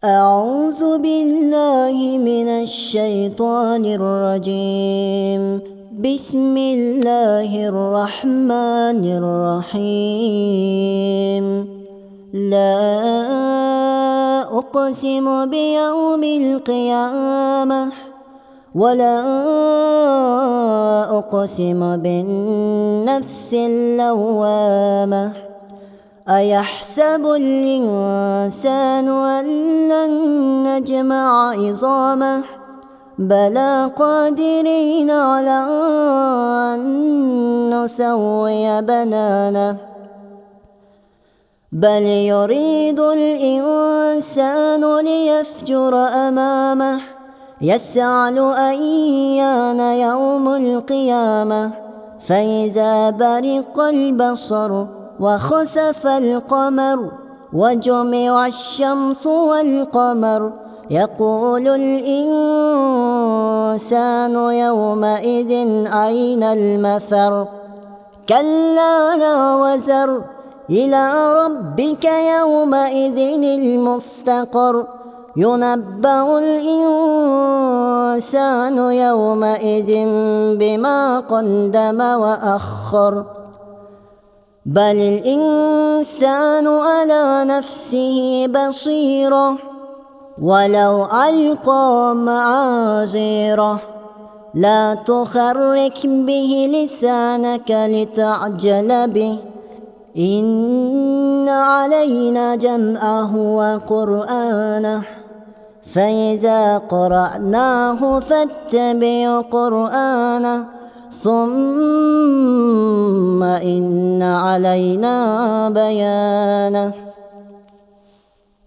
أعوذ بالله من الشيطان الرجيم. بسم الله الرحمن الرحيم. لا أقسم بيوم القيامة ولا أقسم بالنفس اللوامة. أيحسب الإنسان أن لن نجمع عظامه بلى قادرين على أن نسوي بنانه. بل يريد الإنسان ليفجر أمامه يسأل أيان يوم القيامة. فإذا برق البصر وخسف القمر وجمع الشمس والقمر يقول الإنسان يومئذ أين المفر. كلا لا وزر إلى ربك يومئذ المستقر. ينبأ الإنسان يومئذ بما قدم وأخر. بل الإنسان على نفسه بصيرة ولو ألقى معاذيره. لا تخرك به لسانك لتعجل به إن علينا جمعه وقرآنه. فإذا قرأناه فاتبع قرآنه ثم إن علينا بيانه.